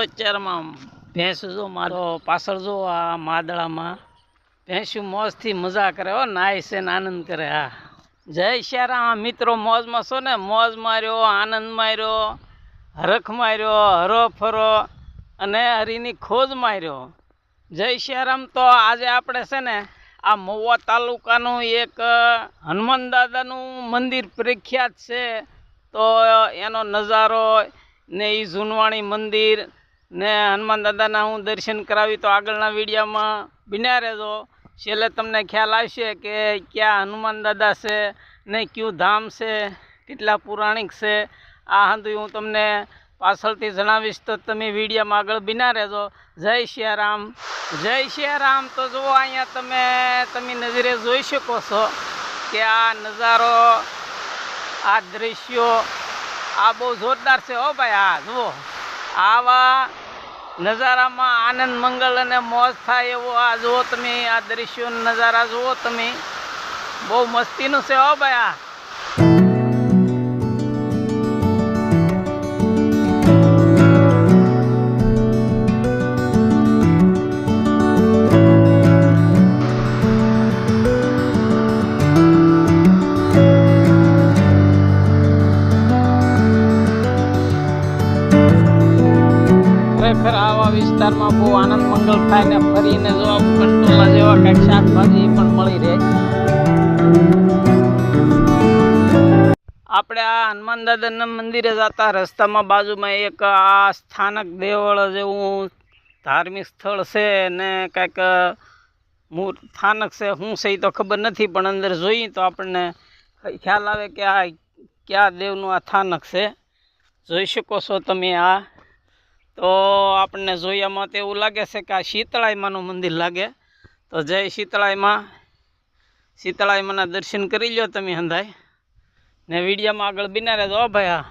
અત્યારમાં ભેંસ જો મારો પાછળ જો આ માદળામાં ભેંસું મોજથી મજા કરે હો, નાય છે ને આનંદ કરે. હા, જય શ્યારામ મિત્રો. મોજમાં છો ને? મોજ માર્યો, આનંદ માર્યો, હરખ માર્યો, હરો ફરો અને હરીની ખોજ માર્યો. જય શ્યારામ. તો આજે આપણે છે ને આ મહુવા તાલુકાનું એક હનુમાન દાદાનું મંદિર પ્રખ્યાત છે. તો એનો નજારો ને એ જૂનવાણી મંદિર ને હનુમાન દાદાના હું દર્શન કરાવી. તો આગળના વિડીયોમાં બન્યા રહેજો. છેલ્લે તમને ખ્યાલ આવશે કે ક્યાં હનુમાન દાદા છે ને કયું ધામ છે, કેટલા પૌરાણિક છે. આ હાંધું હું તમને પાછળથી જણાવીશ, તો તમે વિડીયોમાં આગળ બન્યા રહેજો. જય શ્યારામ, જય શ્યારામ. તો જુઓ અહીંયા તમે નજરે જોઈ શકો છો કે આ નજારો, આ દ્રશ્યો આ બહુ જોરદાર છે હો ભાઈ. હા જુઓ, આવા નજારામાં આનંદ મંગલ અને મોજ થાય એવો આ જુઓ તમે, આ દ્રશ્યો નજારા જુઓ તમે, બહુ મસ્તીનું છે હો ભાઈ. આ ખરેખર આવા વિસ્તારમાં બહુ આનંદ મંગલ થાય ને ફરીને જો કંટોલા જેવા કંઈક શાકભાજી પણ મળી રહે. આપણે આ હનુમાન દાદાના મંદિરે જતા રસ્તામાં બાજુમાં એક આ સ્થાનક દેવળ જેવું ધાર્મિક સ્થળ છે ને કંઈક સ્થાનક છે. શું છે એ તો ખબર નથી, પણ અંદર જોઈએ તો આપણને ખ્યાલ આવે કે આ કયા દેવનું આ સ્થાનક છે. જોઈ શકો છો તમે. આ તો આપણને જોયામાં તો એવું લાગે છે કે આ શીતળાઈમાનું મંદિર લાગે. તો જય શીતળાઈમાં, શીતળાઈમાના દર્શન કરી લો તમે હંધાય ને વિડીયોમાં આગળ બિના રહેજો ભાઈ. હા,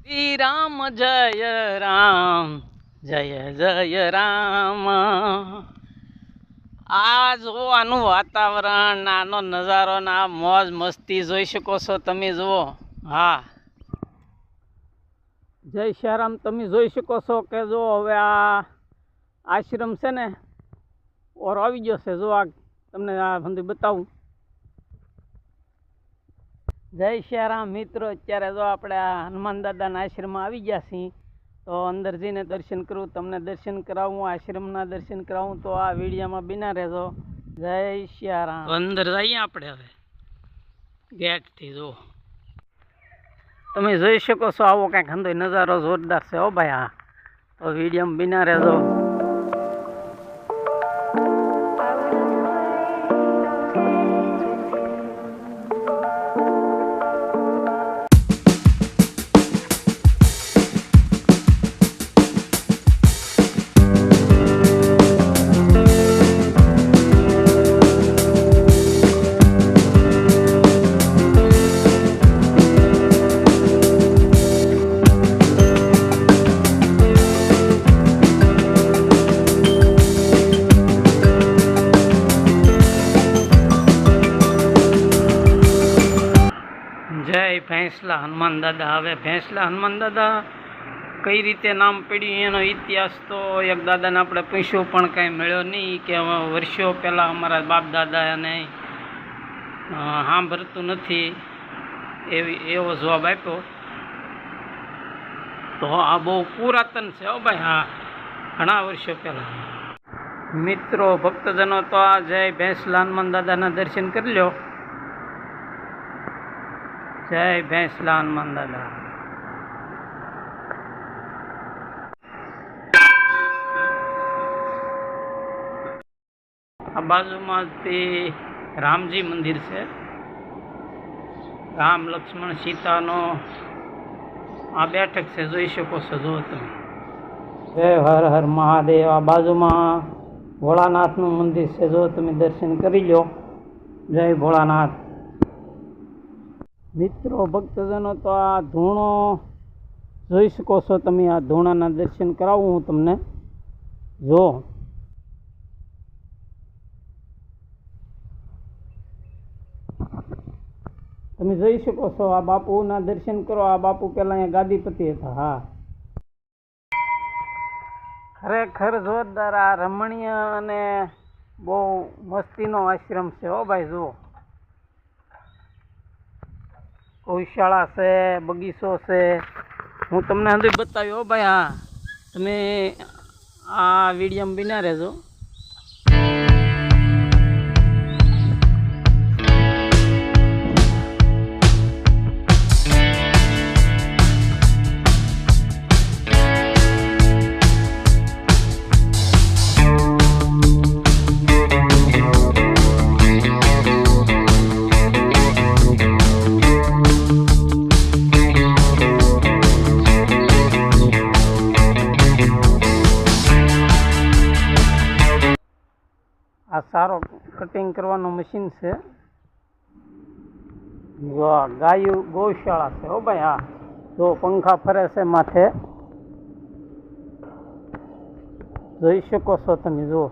શ્રી રામ જય રામ, જય જય રામ. આ જોવાનું વાતાવરણ, આનો નજારો ને આ મોજ મસ્તી જોઈ શકો છો તમે. જુઓ, હા જય શ્યારામ. તમે જોઈ શકો છો કે જો હવે આ આશ્રમ છે ને ઓર આવી ગયો છે. જો આ તમને આ બધું બતાવું. જય શ્યારામ મિત્રો. અત્યારે જો આપણે આ હનુમાન દાદાના આશ્રમમાં આવી ગયા છીએ. તો અંદર જઈને દર્શન કરું, તમને દર્શન કરાવું, આશ્રમના દર્શન કરાવું. તો આ વિડીયોમાં બિના રહેજો. જય શ્યારામ. અંદર જઈએ આપણે હવે ગેટથી. જો તમે જોઈ શકો છો આવો કંઈક હંધો નજારો જોરદાર છે હો ભાઈ. હા, તો વિડીયોમાં બિના રહેજો. જય ભેંસલા હનુમાન દાદા. હવે ભેંસલા હનુમાન દાદા કઈ રીતે નામ પડ્યું એનો ઇતિહાસ તો એક દાદાને આપણે પૂછ્યો પણ કાંઈ મળ્યો નહીં, કે વર્ષો પહેલાં અમારા બાપ દાદા એને સાંભળતું નથી એવો જવાબ આપ્યો. તો આ બહુ પુરાતન છે હો ભાઈ. હા, ઘણા વર્ષો પહેલાં. મિત્રો ભક્તજનો, તો આ જય ભેંસલા હનુમાન દાદાના દર્શન કરી લો. જય ભેંસલા હનુમાન દાદા. આ બાજુમાં તે રામજી મંદિર છે. રામ લક્ષ્મણ સીતાનો આ બેઠક છે, જોઈ શકો છો. જો તમે. જય હર હર મહાદેવ. આ બાજુમાં ભોળાનાથનું મંદિર છે. જો તમે દર્શન કરી લો. જય ભોળાનાથ. મિત્રો ભક્તજનો, તો આ ધૂણો જોઈ શકો છો તમે. આ ધૂણાના દર્શન કરાવું હું તમને. જો તમે જોઈ શકો છો. આ બાપુના દર્શન કરો. આ બાપુ પહેલાં અહીંયા ગાદીપતિ હતા. હા, ખરેખર જોરદાર આ રમણીય અને બહુ મસ્તીનો આશ્રમ છે હો ભાઈ. જુઓ, ગૌશાળા છે, બગીચો છે. હું તમને હજી બતાવ્યો હો ભાઈ. હા, તમે આ વિડીયોમાં બિના રહેજો. આ સારો કટિંગ કરવાનું મશીન છે. જો આ ગાયું ગૌશાળા છે હો ભાઈ. હા, જો પંખા ફરે છે માથે, જોઈ શકો છો તમે. જુઓ,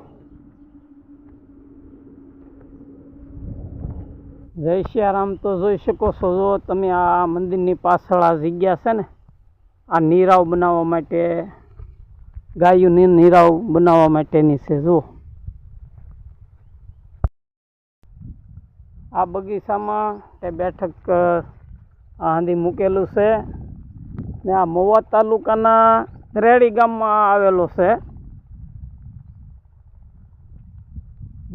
જય સિયારામ તો જોઈ શકો છો. જો તમે આ મંદિરની પાછળ આ જગ્યા છે ને, આ નીરાવ બનાવવા માટે, ગાયુંની નીરાવ બનાવવા માટેની છે. જુઓ, આ બગીચામાં એ બેઠક આંધી મૂકેલું છે ને આ મહુવા તાલુકાના રેડી ગામમાં આવેલો છે.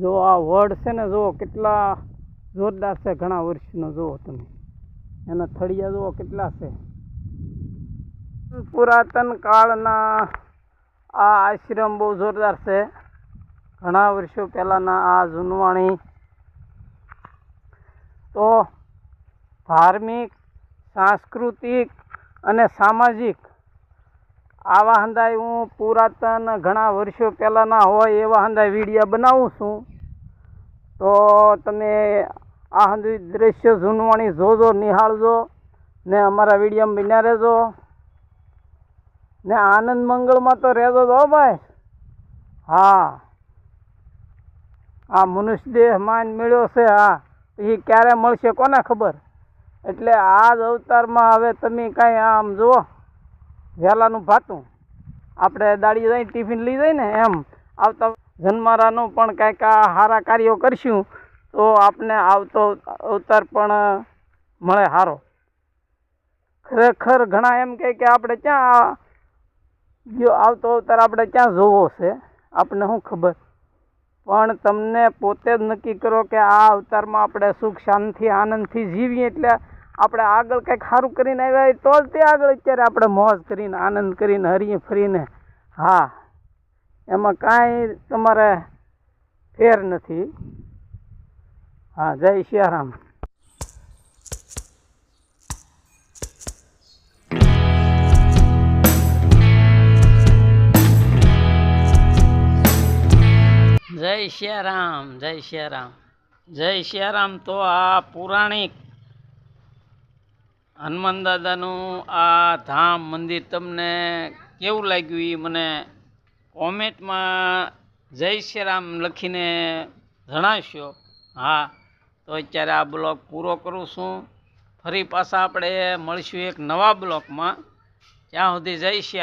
જો આ વડ છે ને, જુઓ કેટલા જોરદાર છે, ઘણા વર્ષનો. જુઓ તમે એના થળિયા જુઓ કેટલા છે. પુરાતન કાળના આ આશ્રમ બહુ જોરદાર છે. ઘણા વર્ષો પહેલાના આ જૂનવાણી. તો ધાર્મિક, સાંસ્કૃતિક અને સામાજિક આવા હંધાય હું પુરાતન ઘણા વર્ષો પહેલાંના હોય એવા હંધાય વિડીયો બનાવું છું. તો તમે આ હંધી દ્રશ્ય જૂનવાણી જોજો, નિહાળજો ને અમારા વિડીયોમાં બન્યા રહેજો ને આનંદ મંગળમાં તો રહેજો હો ભાઈ. હા, આ મનુષ્ય દેહ માન મળ્યો છે. હા, એ ક્યારે મળશે કોને ખબર. એટલે આ જ અવતારમાં હવે તમે કાંઈ આમ જુઓ, વહેલાનું ભાતું આપણે દાડી જઈને ટિફિન લઈ જઈએ ને, એમ આવતા જન્મારાનું પણ કાંઈક આ સારા કાર્યો કરશું તો આપણે આવતો અવતાર પણ મળે સારો. ખરેખર ઘણા એમ કહે કે આપણે ક્યાં ગયો આવતો અવતાર, આપણે ક્યાં જોવો છે, આપણને શું ખબર. પણ તમને પોતે જ નક્કી કરો કે આ અવતારમાં આપણે સુખ શાંતિ આનંદથી જીવીએ. એટલે આપણે આગળ કંઈક સારું કરીને આવ્યા હોય તો જ તે આગળ અત્યારે આપણે મોજ કરીને આનંદ કરીને હરીએ ફરીને. હા, એમાં કાંઈ તમારે ફેર નથી. હા, જય સિયારામ. જય સિયારામ, જય સિયારામ, જય સિયારામ. તો આ પૌરાણિક હનુમાન દાદાનું આ ધામ મંદિર તમને કેવું લાગ્યું એ મને કોમેન્ટમાં જય સિયારામ લખીને જણાવશો. હા, તો અત્યારે આ બ્લોગ પૂરો કરું છું. ફરી પાછા આપણે મળીશું એક નવા બ્લોગમાં. ત્યાં સુધી જય સિયારામ.